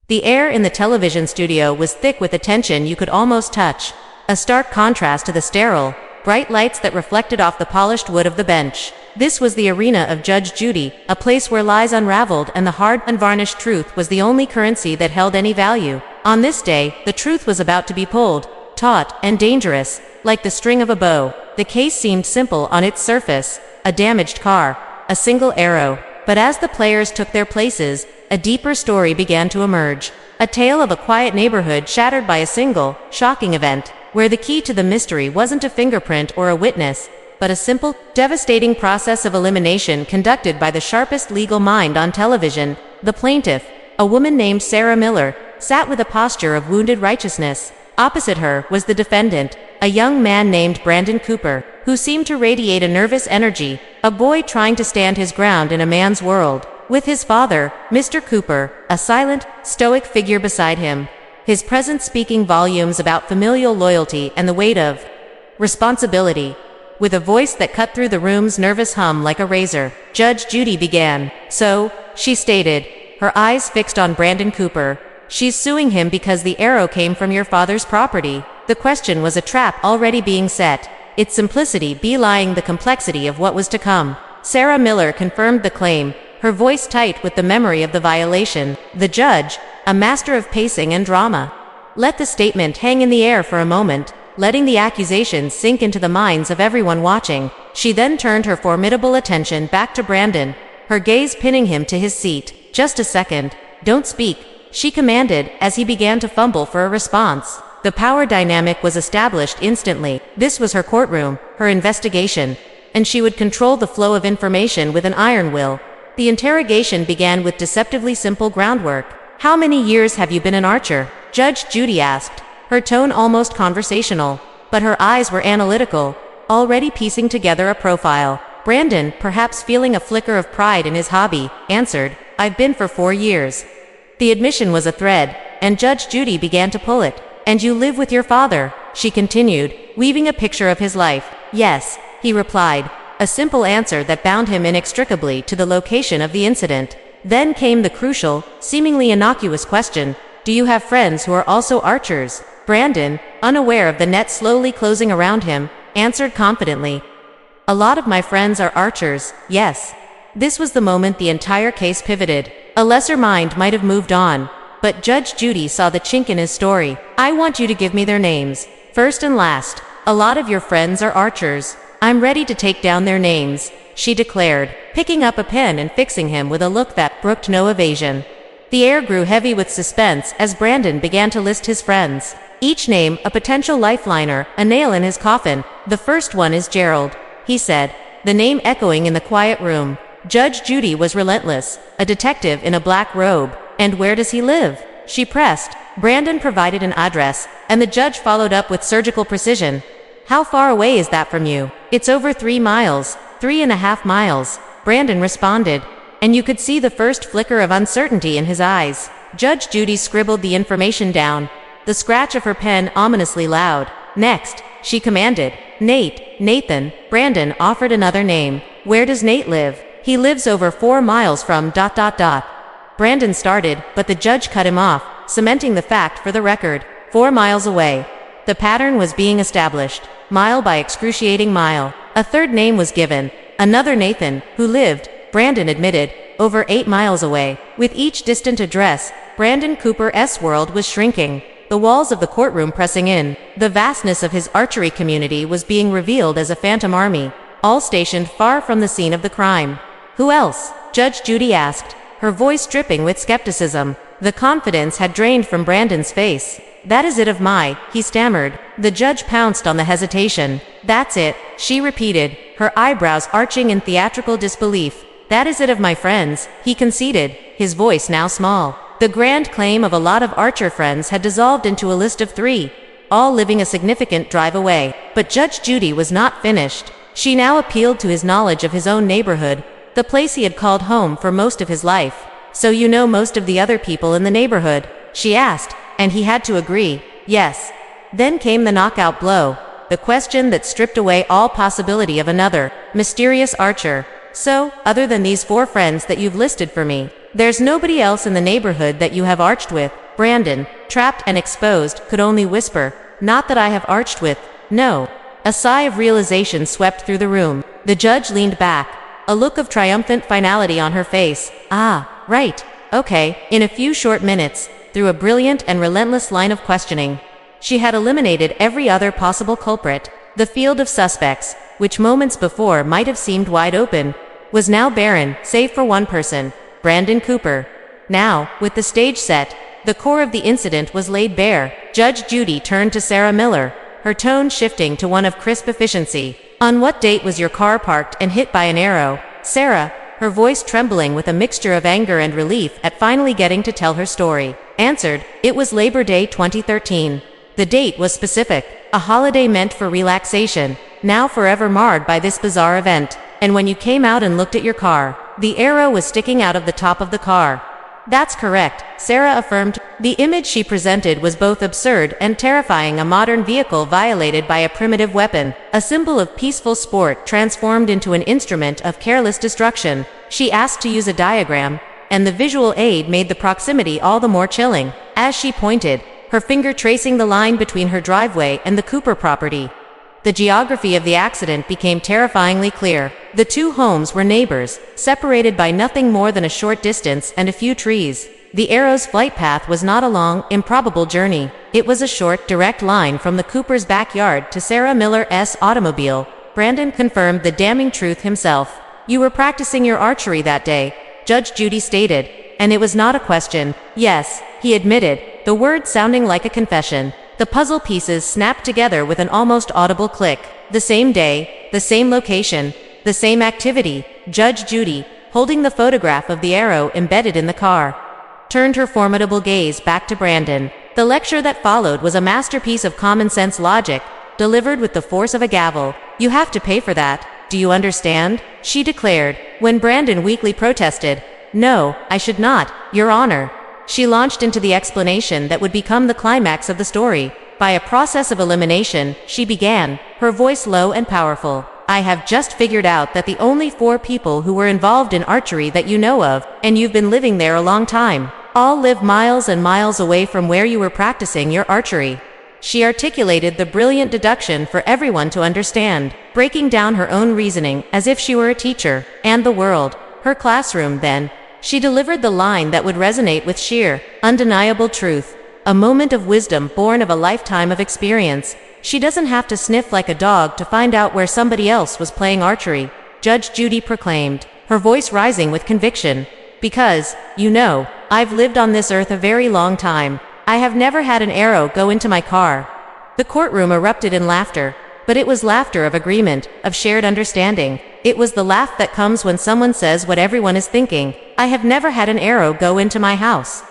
The air in the television studio was thick with attention you could almost touch, a stark contrast to the sterile, bright lights that reflected off the polished wood of the bench. This was the arena of Judge Judy, a place where lies unraveled and the hard, unvarnished truth was the only currency that held any value. On this day, the truth was about to be pulled, taut, and dangerous, like the string of a bow. The case seemed simple on its surface, a damaged car, a single arrow. But as the players took their places, a deeper story began to emerge. A tale of a quiet neighborhood shattered by a single, shocking event, where the key to the mystery wasn't a fingerprint or a witness, but a simple, devastating process of elimination conducted by the sharpest legal mind on television. The plaintiff, a woman named Sarah Miller, sat with a posture of wounded righteousness. Opposite her was the defendant, a young man named Brandon Cooper, who seemed to radiate a nervous energy, a boy trying to stand his ground in a man's world. With his father, Mr. Cooper, a silent, stoic figure beside him, his presence speaking volumes about familial loyalty and the weight of responsibility. With a voice that cut through the room's nervous hum like a razor, Judge Judy began. "So," she stated, her eyes fixed on Brandon Cooper, "she's suing him because the arrow came from your father's property." The question was a trap already being set, its simplicity belying the complexity of what was to come. Sarah Miller confirmed the claim, her voice tight with the memory of the violation. The judge, a master of pacing and drama, let the statement hang in the air for a moment, letting the accusations sink into the minds of everyone watching. She then turned her formidable attention back to Brandon, her gaze pinning him to his seat. "Just a second. Don't speak," she commanded as he began to fumble for a response. The power dynamic was established instantly. This was her courtroom, her investigation, and she would control the flow of information with an iron will. The interrogation began with deceptively simple groundwork. "How many years have you been an archer?" Judge Judy asked, her tone almost conversational, but her eyes were analytical, already piecing together a profile. Brandon, perhaps feeling a flicker of pride in his hobby, answered, "I've been for 4 years." The admission was a thread, and Judge Judy began to pull it. "And you live with your father?" she continued, weaving a picture of his life. "Yes," he replied, a simple answer that bound him inextricably to the location of the incident. Then came the crucial, seemingly innocuous question, "Do you have friends who are also archers?" Brandon, unaware of the net slowly closing around him, answered confidently, "A lot of my friends are archers, yes." This was the moment the entire case pivoted. A lesser mind might have moved on, but Judge Judy saw the chink in his story. "I want you to give me their names, first and last. A lot of your friends are archers. I'm ready to take down their names," she declared, picking up a pen and fixing him with a look that brooked no evasion. The air grew heavy with suspense as Brandon began to list his friends. Each name a potential lifeliner, a nail in his coffin. "The first one is Gerald," he said, the name echoing in the quiet room. Judge Judy was relentless, a detective in a black robe. "And where does he live?" she pressed. Brandon provided an address, and the judge followed up with surgical precision. "How far away is that from you?" "It's over 3 miles, 3.5 miles, Brandon responded, and you could see the first flicker of uncertainty in his eyes. Judge Judy scribbled the information down, the scratch of her pen ominously loud. "Next," she commanded. Nathan." Brandon offered another name. "Where does Nate live?" "He lives over 4 miles from ... Brandon started, but the judge cut him off, cementing the fact for the record. 4 miles away. The pattern was being established, mile by excruciating mile. A third name was given, another Nathan, who lived, Brandon admitted, over 8 miles away. With each distant address, Brandon Cooper's world was shrinking, the walls of the courtroom pressing in. The vastness of his archery community was being revealed as a phantom army, all stationed far from the scene of the crime. "Who else?" Judge Judy asked, her voice dripping with skepticism. The confidence had drained from Brandon's face. "That is it of he stammered. The judge pounced on the hesitation. "That's it," she repeated, her eyebrows arching in theatrical disbelief. "That is it of my friends," he conceded, his voice now small. The grand claim of a lot of archer friends had dissolved into a list of 3, all living a significant drive away. But Judge Judy was not finished. She now appealed to his knowledge of his own neighborhood, the place he had called home for most of his life. "So you know most of the other people in the neighborhood?" she asked, and he had to agree, "Yes." Then came the knockout blow, the question that stripped away all possibility of another mysterious archer. "So, other than these 4 friends that you've listed for me, There's nobody else in the neighborhood that you have arched with. Brandon, trapped and exposed, could only whisper, "Not that I have arched with, no." A sigh of realization swept through the room. The judge leaned back, a look of triumphant finality on her face. Ah, right, okay. In a few short minutes, through a brilliant and relentless line of questioning, she had eliminated every other possible culprit. The field of suspects, which moments before might have seemed wide open, was now barren, save for one person, Brandon Cooper. Now, with the stage set, the core of the incident was laid bare. Judge Judy turned to Sarah Miller, her tone shifting to one of crisp efficiency. "On what date was your car parked and hit by an arrow?" Sarah, her voice trembling with a mixture of anger and relief at finally getting to tell her story, answered, "It was Labor Day 2013. The date was specific, a holiday meant for relaxation, now forever marred by this bizarre event. And when you came out and looked at your car, the arrow was sticking out of the top of the car." "That's correct," Sarah affirmed. The image she presented was both absurd and terrifying, a modern vehicle violated by a primitive weapon, a symbol of peaceful sport transformed into an instrument of careless destruction. She asked to use a diagram, and the visual aid made the proximity all the more chilling. As she pointed, her finger tracing the line between her driveway and the Cooper property, the geography of the accident became terrifyingly clear. The two homes were neighbors, separated by nothing more than a short distance and a few trees. The arrow's flight path was not a long, improbable journey. It was a short, direct line from the Cooper's backyard to Sarah Miller's automobile. Brandon confirmed the damning truth himself. "You were practicing your archery that day," Judge Judy stated, and it was not a question. "Yes," he admitted, the words sounding like a confession. The puzzle pieces snapped together with an almost audible click. The same day, the same location, the same activity. Judge Judy, holding the photograph of the arrow embedded in the car, turned her formidable gaze back to Brandon. The lecture that followed was a masterpiece of common-sense logic, delivered with the force of a gavel. "You have to pay for that. Do you understand?" she declared. When Brandon weakly protested, "No, I should not, Your Honor," she launched into the explanation that would become the climax of the story. By a process of elimination, she began, her voice low and powerful. "I have just figured out that the only 4 people who were involved in archery that you know of, and you've been living there a long time, all live miles and miles away from where you were practicing your archery." She articulated the brilliant deduction for everyone to understand, breaking down her own reasoning as if she were a teacher, and the world, her classroom. Then she delivered the line that would resonate with sheer, undeniable truth, a moment of wisdom born of a lifetime of experience. "She doesn't have to sniff like a dog to find out where somebody else was playing archery," Judge Judy proclaimed, her voice rising with conviction. "Because, you know, I've lived on this earth a very long time. I have never had an arrow go into my car." The courtroom erupted in laughter, but it was laughter of agreement, of shared understanding. It was the laugh that comes when someone says what everyone is thinking. "I have never had an arrow go into my house."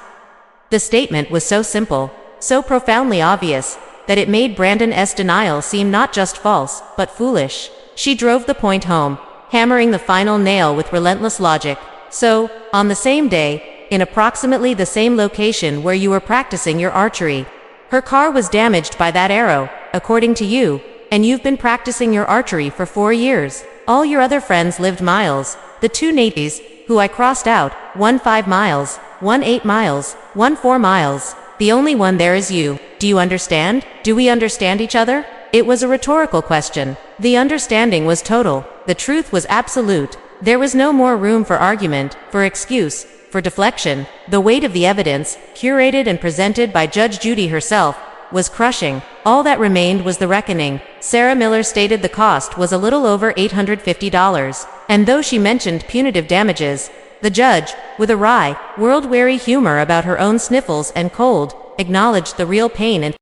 The statement was so simple, so profoundly obvious, that it made Brandon's denial seem not just false, but foolish. She drove the point home, hammering the final nail with relentless logic. "So, on the same day, in approximately the same location where you were practicing your archery, her car was damaged by that arrow, according to you, and you've been practicing your archery for 4 years. All your other friends lived miles. The 2 natives, who I crossed out, one 5 miles, one 8 miles, one 4 miles. The only one there is you. Do you understand? Do we understand each other?" It was a rhetorical question. The understanding was total. The truth was absolute. There was no more room for argument, for excuse, for deflection. The weight of the evidence, curated and presented by Judge Judy herself, was crushing. All that remained was the reckoning. Sarah Miller stated the cost was a little over $850, and though she mentioned punitive damages, the judge, with a wry, world-weary humor about her own sniffles and cold, acknowledged the real pain and